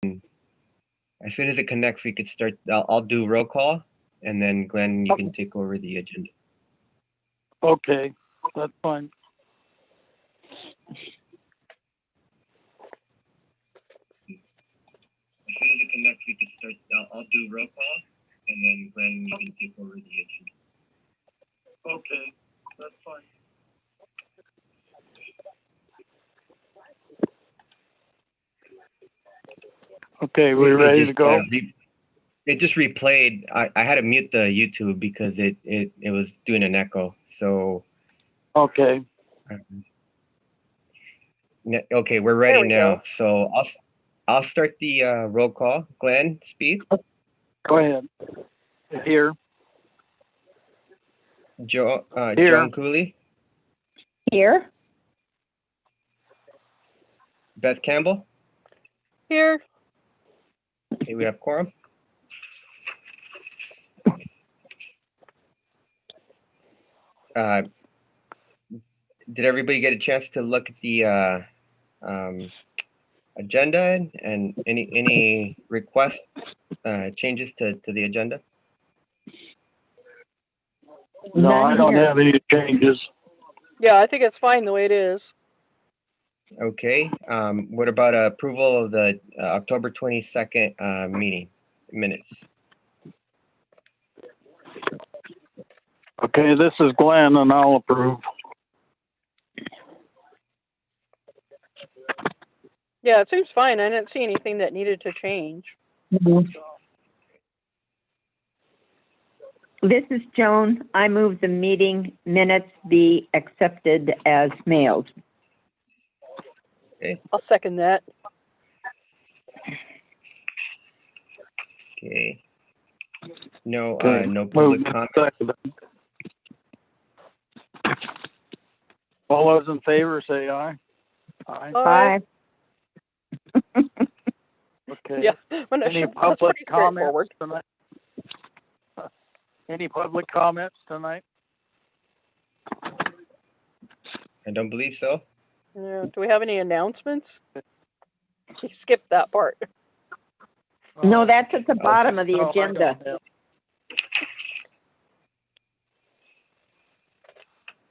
as soon as it connects, we could start. I'll do roll call, and then Glenn, you can take over the agenda. Okay, that's fine. As soon as it connects, we could start. I'll do roll call, and then Glenn, you can take over the agenda. Okay, that's fine. Okay, we ready to go? It just replayed. I had to mute the YouTube because it was doing an echo. So. Okay. Okay, we're ready now. Go. So I'll start the roll call. Glenn, speak. Go ahead. Here. Here. Joan Cooley. Here. Beth Campbell. Here. Okay, we have quorum. Did everybody get a chance to look at the agenda and any requests, changes to the agenda? No, I don't have any changes. Yeah, I think it's fine the way it is. Okay. What about approval of the October 22nd meeting minutes? Okay, this is Glenn, and I'll approve. Yeah, it seems fine. I didn't see anything that needed to change. This is Joan. I move the meeting minutes be accepted as mailed. Okay. I'll second that. Okay. No, Okay. no public comments. All those in favor say aye. Aye. Aye. Okay. Yeah, well, Any that's public pretty comments straightforward. tonight? Any public comments tonight? I don't believe so. Yeah. Do we have any announcements? You skipped that part. No, that's at the bottom of the No, I don't agenda.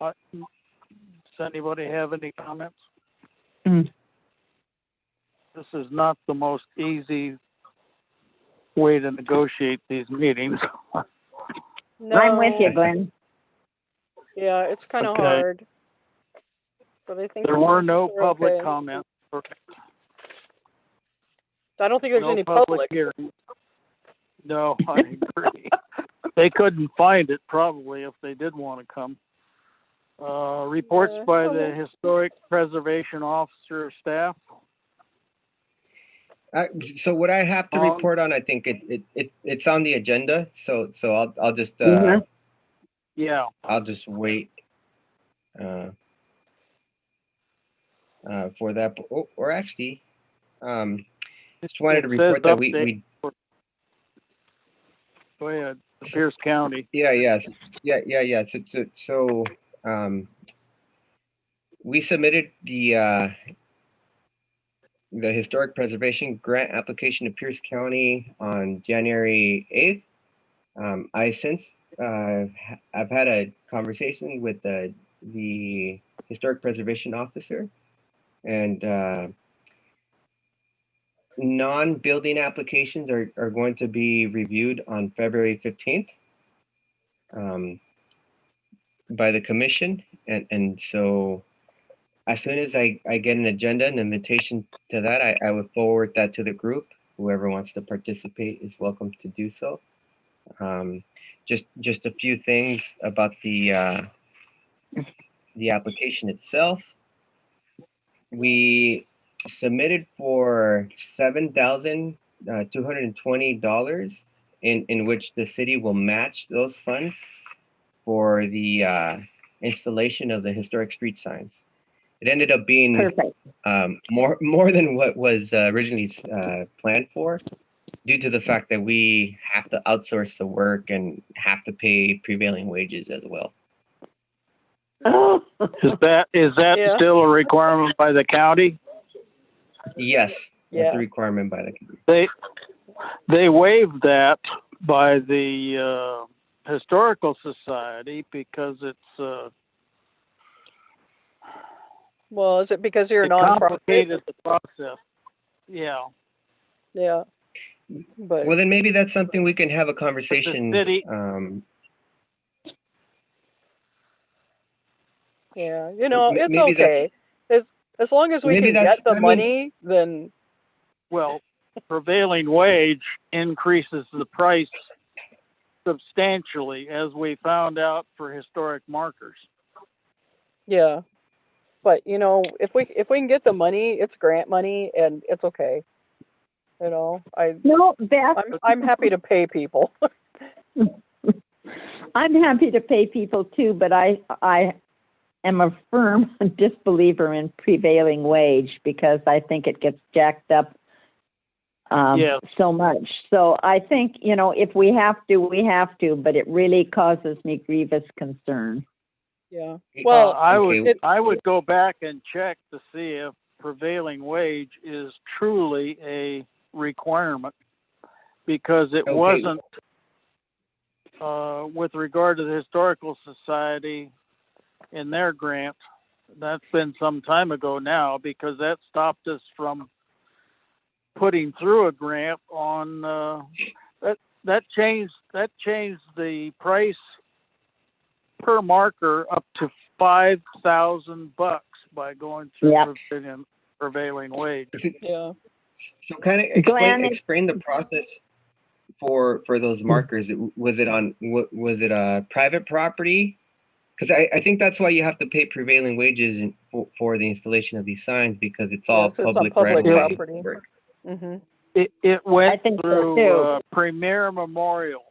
have. Does anybody have any comments? Mm. This is not the most easy way to negotiate these meetings. No. I'm with you, Glenn. Yeah, it's kind of Okay. hard. But I think There were these no are public okay. comments. I don't think there's No any public. hearings. No, I agree. They couldn't find it probably if they did want to come. Reports by the Historic Preservation Officer staff. So what I have to report on, I think it's on the agenda. So I'll just Yeah. I'll just wait for that. Or actually, just wanted to report that we. Go ahead. Pierce County. Yeah. So we submitted the Historic Preservation Grant application to Pierce County on January 8th. I since I've had a conversation with the Historic Preservation Officer, and non-building applications are going to be reviewed on February 15th by the commission, and so as soon as I get an agenda and invitation to that, I would forward that to the group. Whoever wants to participate is welcome to do so. Just a few things about the application itself. We submitted for $7,220 in which the city will match those funds for the installation of the historic street signs. It ended up being more than what was originally planned for, due to the fact that we have to outsource the work and have to pay prevailing wages as well. Is that Yeah. still a requirement by the county? Yes, That's a Yeah. requirement by the county. They waived that by the Historical Society because it's Well, is it because you're a it nonprofit? complicated the process. Yeah. Yeah. But Well, then maybe that's something we can have a conversation. city- yeah, you know, it's maybe okay. As long as we maybe can that's- get the I mean- money, then Well, prevailing wage increases the price substantially, as we found out for historic markers. yeah. But you know, if we can get the money, it's grant money, and it's okay. You know, No, Beth, I'm happy to pay people. I'm happy to pay people too, but I am a firm disbeliever in prevailing wage because I think it gets jacked up Yes. so much. So I think, you know, if we have to, we have to, but it really causes me grievous concern. Yeah. Well, I would go back and check to see if prevailing wage is truly a requirement, because it wasn't with regard to the Historical Society in their grant. That's been some time ago now, because that stopped us from putting through a grant on that changed the price per marker up to $5,000 by going through prevailing wage. yeah. So kind of explain the process for those markers. Was it a private property? Because I think that's why you have to pay prevailing wages for the installation of these signs, because it's all Yes, it's on public property. right? Mm-hmm. It went think so, through too. Premier Memorial.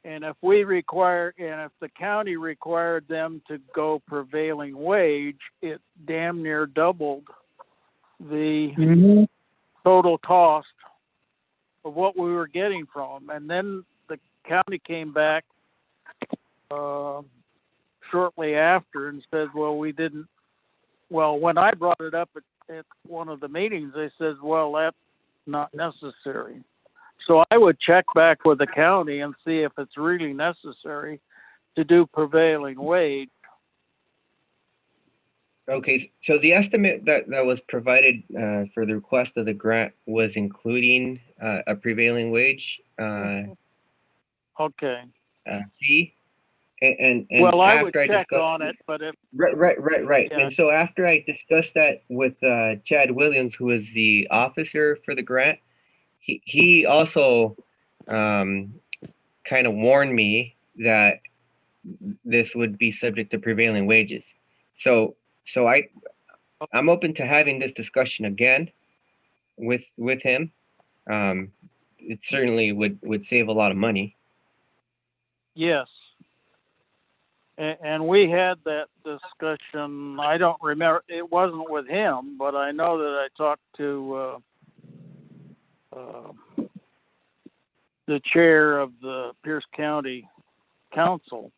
And if the county required them to go prevailing wage, it damn near doubled the total cost of what we were getting from them. And then the county came back shortly after and said, well, when I brought it up at one of the meetings, they said, well, that's not necessary. So I would check back with the county and see if it's really necessary to do prevailing wage. Okay, so the estimate that was provided for the request of the grant was including a prevailing wage fee, and well, I would after check on it, but if right. Yeah. And so after I discussed that with Chad Williams, who is the officer for the grant, he also kind of warned me that this would be subject to prevailing wages. So I'm open to having this discussion again with him. It certainly would save a lot of money. yes. And we had that discussion. I don't remember. It wasn't with him, but I know that I talked to the chair of the Pierce County Council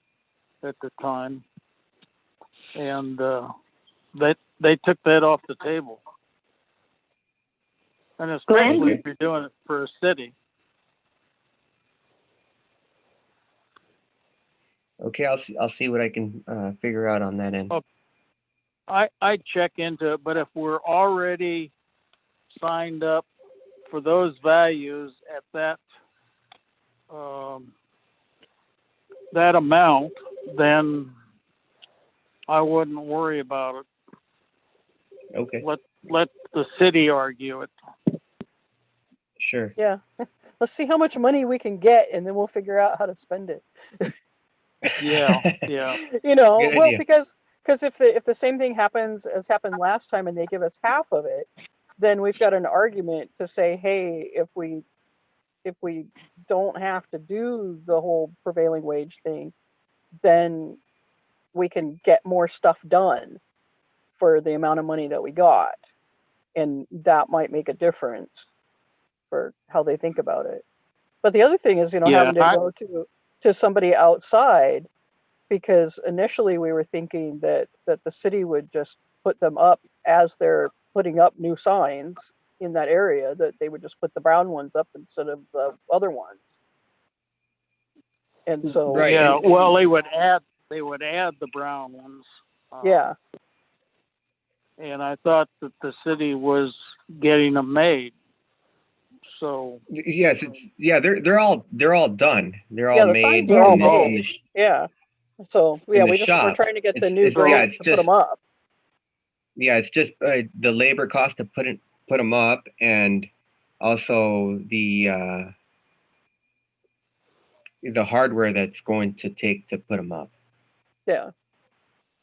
at the time, and they took that off the table. And especially if you're doing it for a city. Okay, I'll see what I can figure out on that end. I check into it, but if we're already signed up for those values at that that amount, then I wouldn't worry about it. Okay. Let the city argue it. Sure. Yeah. Let's see how much money we can get, and then we'll figure out how to spend it. Yeah. You know, Good well, idea. because if the same thing happens as happened last time, and they give us half of it, then we've got an argument to say, hey, if we don't have to do the whole prevailing wage thing, then we can get more stuff done for the amount of money that we got, and that might make a difference for how they think about it. But the other thing is, you know, having to go to somebody outside, because initially we were thinking that the city would just put them up as they're putting up new signs, in that area, that they would just put the brown ones up instead of the other ones. And so, Right. Yeah, well, they would add the brown ones. yeah, And I thought that the city was getting them made. So Yes, they're all done. They're all yeah, the made signs are all in the, made. Yeah. So in yeah, the we're shop. trying to get the It's, new it's yeah, grant it's to put them just up. yeah, it's just the labor cost to put them up, and also the hardware that's going to take to put them up Yeah.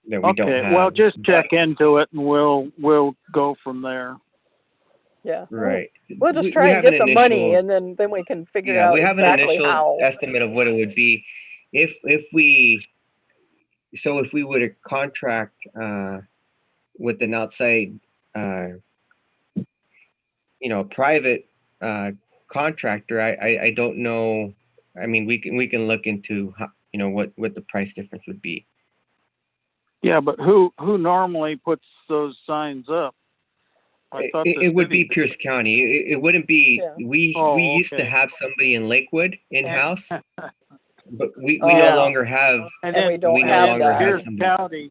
that we don't okay, have. well, just But- check into it, and we'll go from there. Yeah. right. We'll just We try and have get an the money, initial- and then we can figure Yeah, out we have an exactly initial how. estimate of what it would be if we if we would contract with an outside private contractor. I don't know. I mean, we can look into how, what the price difference would be. Yeah, but who normally puts those signs up? I thought the It would be city did. Pierce County. It wouldn't be. Yeah. We Oh, used to okay. have somebody in Lakewood in house, but we Oh, no yeah. longer have. And And then we don't we no have longer that. have Pierce somebody.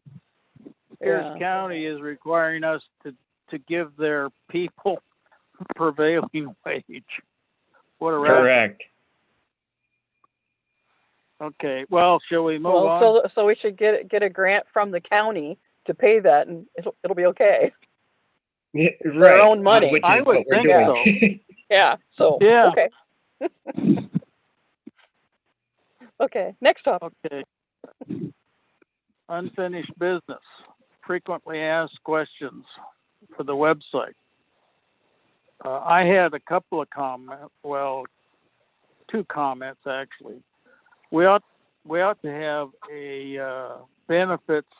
Pierce County is requiring us to give their people prevailing wage. What a racket. Correct. Okay, well, shall we move Well, on? so we should get a grant from the county to pay that, and it'll be okay. Yeah, Their right. own money. Which I is would what we're think doing. Yeah. So Yeah. okay. Okay. Next topic. Okay. Unfinished business. Frequently asked questions for the website. I had a couple of comments. Well, 2 comments actually. We ought to have a benefits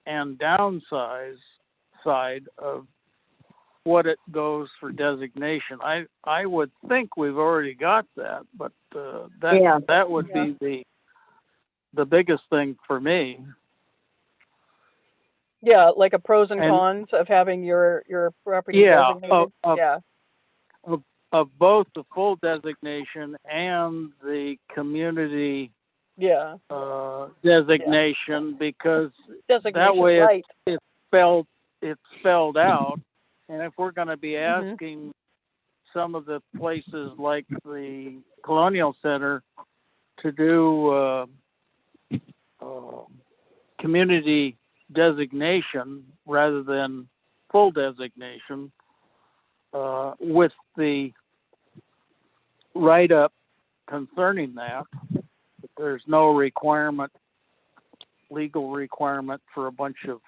and downsides side of what it goes for designation. I would think we've already got that, but that would be the biggest thing for me. Yeah, like a pros and And- cons of having your property Yeah, designated. of both the full designation and the community Yeah. designation, because Designation way right. it's spelled out. And if we're going to be Mhm. asking some of the places like the Colonial Center to do community designation rather than full designation, with the write-up concerning that, there's no legal requirement for a bunch of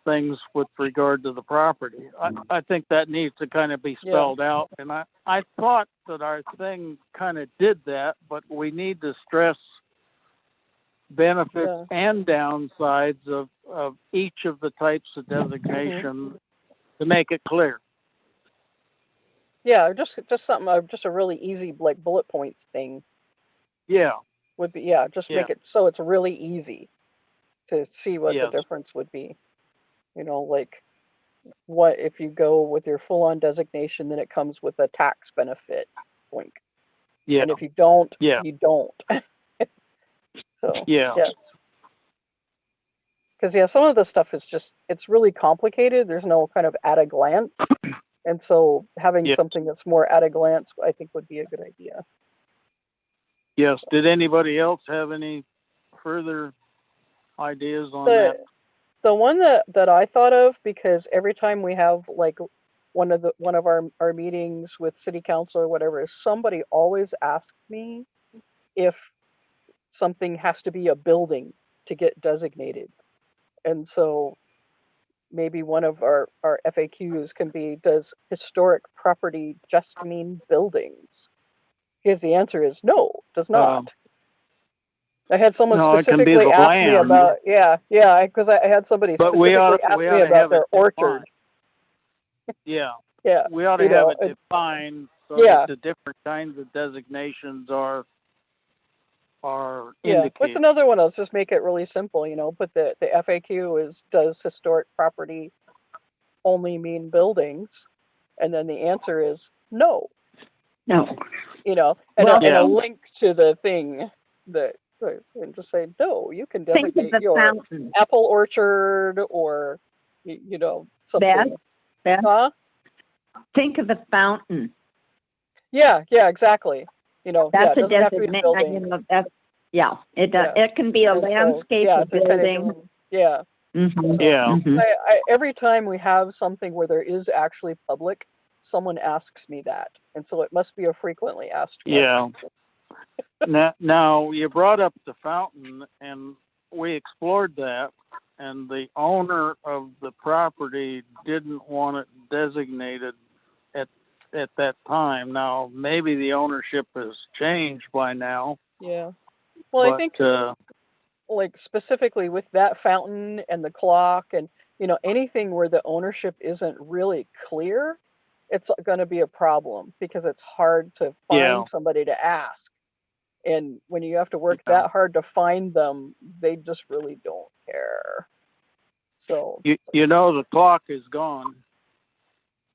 things with regard to the property. I think that needs to kind of be spelled out. And I thought that our thing kind of did that, but we need to stress benefits and downsides of each of the types of designation to make it clear. Yeah, just something, just a really easy like bullet points thing Yeah. would be, just make it so it's really easy to see what the difference would be. Like what if you go with your full-on designation, then it comes with a tax benefit, boink. Yeah. And if you don't, Yeah. you don't. So Yeah. yes. Because some of the stuff is just, it's really complicated. There's no kind of at a glance. And so having something that's more at a glance, I think would be a good idea. Yes. Did anybody else have any further ideas on that? The one that I thought of, because every time we have like one of our meetings with city council or whatever, somebody always asks me if something has to be a building to get designated. And so maybe one of our FAQs can be, does historic property just mean buildings? Because the answer is no, it does not. I had someone specifically ask me about, because I had somebody specifically ask me about their orchard. Yeah. Yeah. We ought to have it defined so that the different kinds of designations are indicated. What's another one? Let's just make it really simple, put the FAQ is, does historic property only mean buildings? And then the answer is no. No. And, Well, and a link to the thing that, and just say, no, you can think of designate the your fountain. apple orchard or, something. Beth, Huh? think of the fountain. Yeah, exactly. That's it a doesn't have to be a building. It can be a And so, landscape, a to kind of building. Every time we have something where there is actually public, someone asks me that, and so it must be a frequently asked question. Now you brought up the fountain, and we explored that, and the owner of the property didn't want it designated at that time. Now maybe the ownership has changed by now. Yeah. Well, I think like specifically with that fountain and the clock and anything where the ownership isn't really clear, it's going to be a problem because it's hard to find somebody to ask. And when you have to work that hard to find them, they just really don't care. So the clock is gone.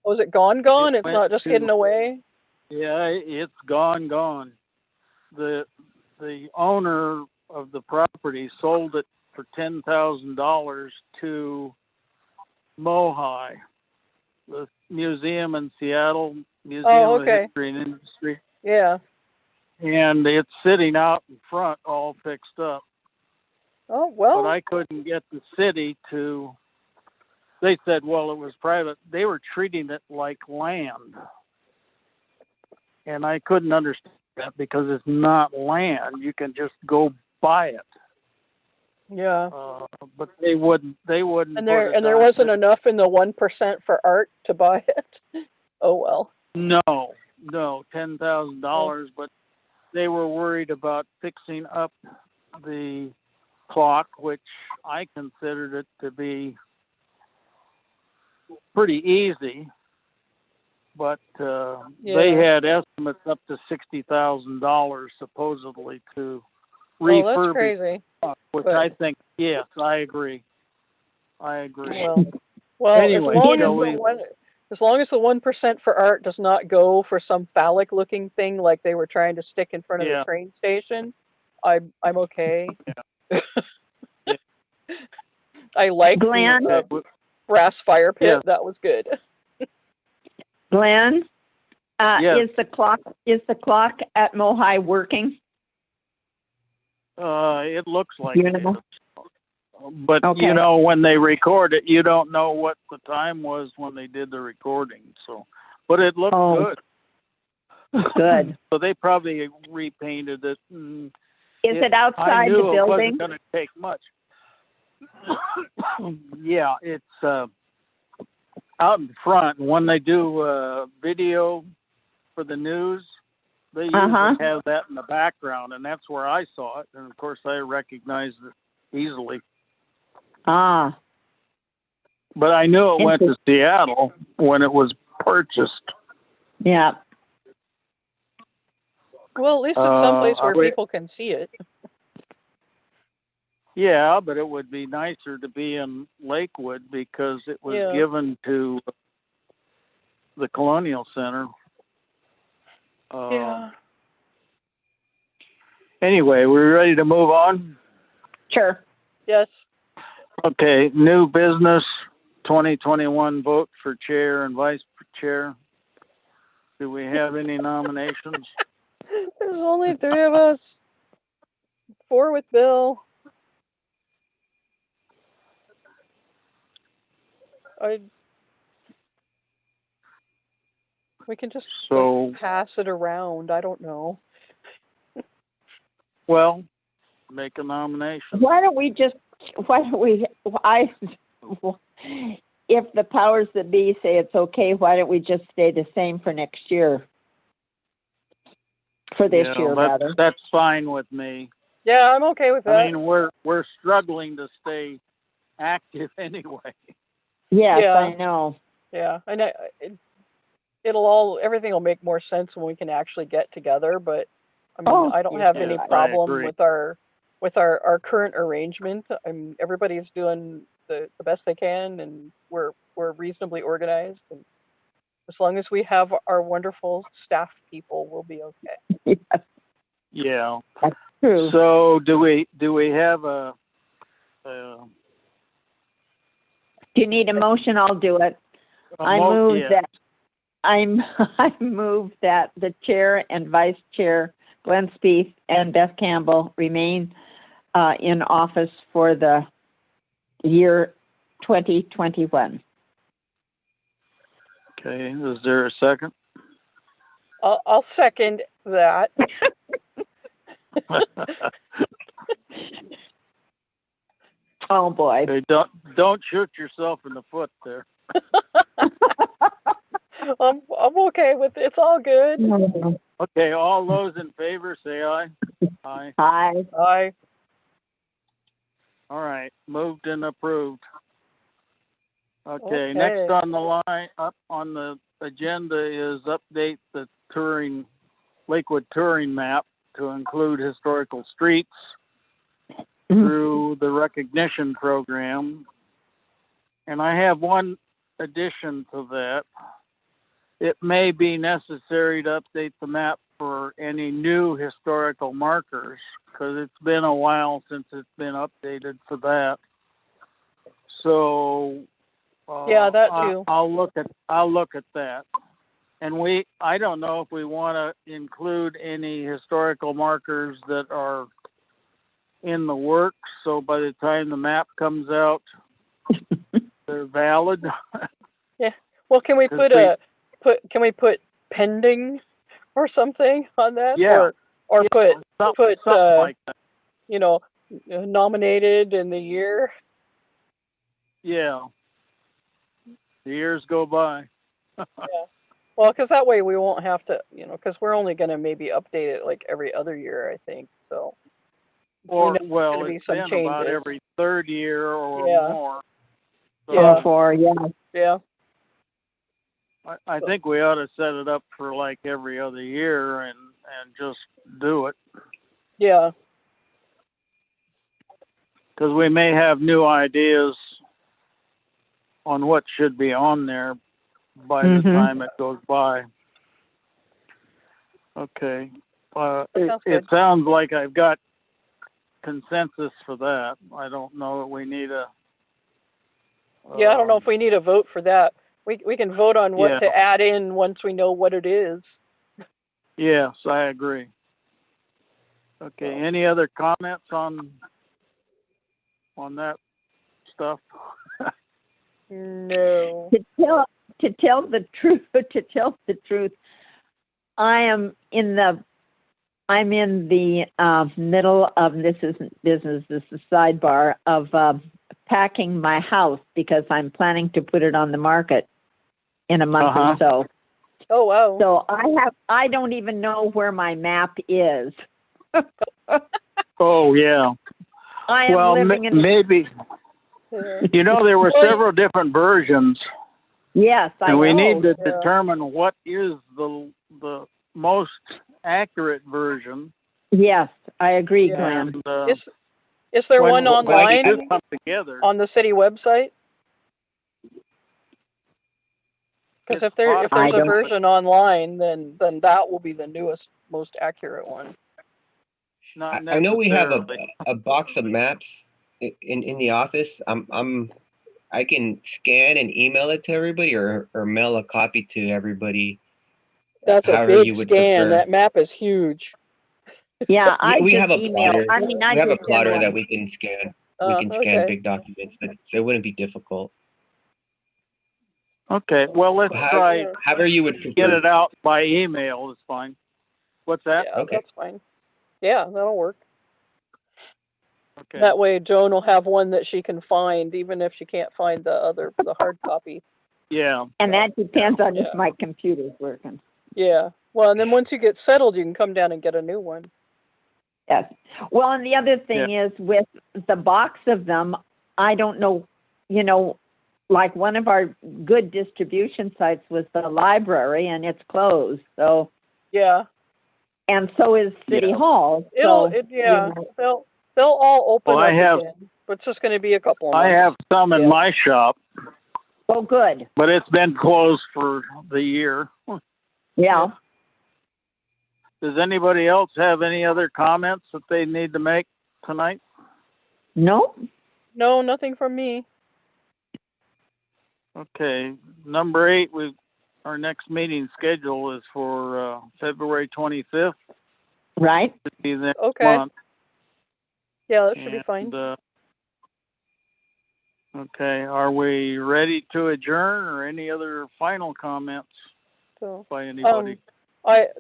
Oh, is it gone? It's not just hidden away? Yeah, it's gone. The owner of the property sold it for $10,000 to Mohi, the museum in Seattle, Museum of History and Industry. Yeah. And it's sitting out in front all fixed up. Oh, well. But I couldn't get the city to, they said, well, it was private. They were treating it like land. And I couldn't understand that because it's not land. You can just go buy it. Yeah. But they wouldn't. And there wasn't enough in the 1% for art to buy it. Oh well. No, $10,000. But they were worried about fixing up the clock, which I considered it to be pretty easy. But they had estimates up to $60,000 supposedly to refurbish. Oh, that's crazy. Which I think, yes, I agree. Well, anyway, as long as the 1% for art does not go for some phallic-looking thing like they were trying to stick in front of the train station, I'm okay. Yeah. I like the brass fire pit. Yeah. That was good. Glenn, is the clock at Mohi working? It looks like it is. But when they record it, you don't know what the time was when they did the recording. So, but it looked good. Good. So they probably repainted it. Is it outside the building? It wasn't going to take much. Yeah, it's out in front. When they do video for the news, they usually have that in the background, and that's where I saw it. And of course, I recognized it easily. But I knew it went to Seattle when it was purchased. Yeah. Well, at least it's someplace where people can see it. Yeah, but it would be nicer to be in Lakewood because it was given to the Colonial Center. Anyway, we're ready to move on? Sure. Yes. Okay, new business, 2021 vote for chair and vice chair. Do we have any nominations? There's only 3 of us. 4 with Bill. We can just pass it around. I don't know. Well, make a nomination. If the powers that be say it's okay, why don't we just stay the same for next year? For this year, rather. That's fine with me. Yeah, I'm okay with that. I mean, we're struggling to stay active anyway. Yes, I know. Yeah, and everything will make more sense when we can actually get together. But I mean, I don't have any problem with our current arrangement. Everybody's doing the best they can, and we're reasonably organized. And As long as we have our wonderful staff people, we'll be okay. Yes, Yeah. that's true. So do we have a Do you need a motion? I'll do it. I move that the chair and vice chair, Glenn Spieth and Beth Campbell, remain in office for the year 2021. Okay, is there a second? I'll second that. Oh boy. Okay, don't shoot yourself in the foot there. I'm okay with it. It's all good. Okay, all those in favor say aye. Aye. Hi. Aye. All right, moved and approved. Okay, next on the line, up on the agenda is update the Lakewood touring map to include historical streets through the recognition program. And I have one addition to that. It may be necessary to update the map for any new historical markers, because it's been a while since it's been updated for that. So yeah, that too. I'll look at that. And I don't know if we want to include any historical markers that are in the works, so by the time the map comes out, they're valid. Yeah. Well, can we put pending or something on that? Yeah. Or put something like that. Nominated in the year. Yeah. The years go by. Yeah. Well, because that way we won't have to, because we're only going to maybe update it like every other year, I think. So. Or it's been about every third year or more. So yeah. Yeah. I think we ought to set it up for like every other year and just do it. Yeah. Because we may have new ideas on what should be on there by the time it goes by. Okay. It sounds like I've got consensus for that. I don't know that we need a... yeah, I don't know if we need a vote for that. We can vote on what to add in once we know what it is. Yes, I agree. Okay, any other comments on that stuff? No. To tell the truth, I'm in the middle of, this isn't business, this is sidebar, of packing my house because I'm planning to put it on the market in a month or so. Oh wow. So I don't even know where my map is. Oh yeah. I am living in maybe there were several different versions. Yes, and we need to determine what is the most accurate version. Yes, I agree, Glenn. And, is there one online come together, on the city website? Because if there's a version online, then that will be the newest, most accurate one. I know we have a box of maps in the office. I can scan and email it to everybody, or mail a copy to everybody. That's a big scan. That map is huge. Yeah, we have a plotter. we have a plotter that we can scan. We can scan big documents, but it wouldn't be difficult. Okay, well, let's try. However you would get it out by email is fine. What's that? Yeah, okay, that's fine. Yeah, that'll work. Okay. That way, Joan will have one that she can find, even if she can't find the hard copy. Yeah. And that depends on if my computer's working. Yeah. Well, and then once you get settled, you can come down and get a new one. Yes. Well, and the other thing is with the box of them, I don't know, like one of our good distribution sites was the library, and it's closed. So. Yeah. And so is City Hall. They'll all open up again. But it's just going to be a couple of months. I have some in my shop. Oh, good. but it's been closed for the year. Yeah. Does anybody else have any other comments that they need to make tonight? No? No, nothing from me. Okay, number 8, our next meeting schedule is for February 25th. Right. To be next Okay. month. Yeah, that should be fine. Okay, are we ready to adjourn, or any other final comments So, by anybody?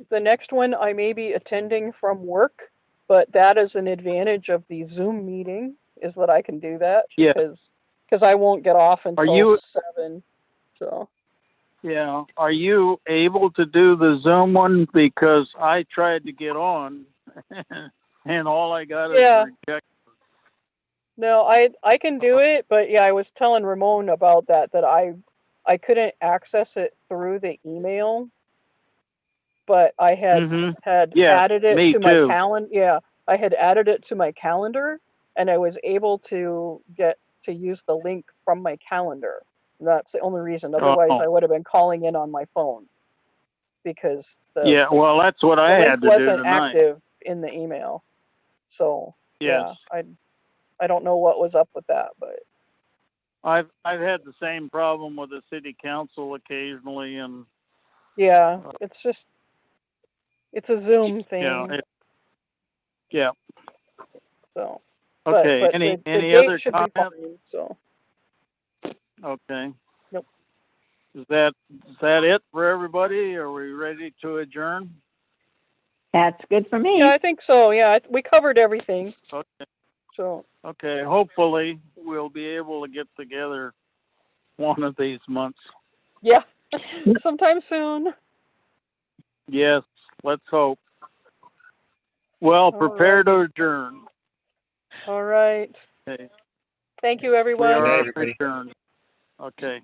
the next one I may be attending from work, but that is an advantage of the Zoom meeting, is that I can do that. Yeah. Because I won't get off until you- 7. So. Yeah, are you able to do the Zoom one? Because I tried to get on, and all I got is reject. No, I can do it, but yeah, I was telling Ramon about that I couldn't access it through the email, but I had added it to my calendar. Yeah, I had added it to my calendar, and I was able to get to use the link from my calendar. And that's the only reason. Otherwise, I would have been calling in on my phone because well, that's what I had to do wasn't tonight. active in the email. So Yes. yeah, I don't know what was up with that, but I've had the same problem with the city council occasionally, and yeah, it's a Zoom thing. Yeah. So okay. but any the other date should comments? be fine. So Okay. Nope. Is that it for everybody? Are we ready to adjourn? That's good for me. yeah, I think so. Yeah, we covered everything. Okay. So Okay. Hopefully, we'll be able to get together one of these months. yeah, sometime soon. Yes. Let's hope. Well, prepare to adjourn. All right. Okay. Thank you, We everyone. are adjourned. Okay.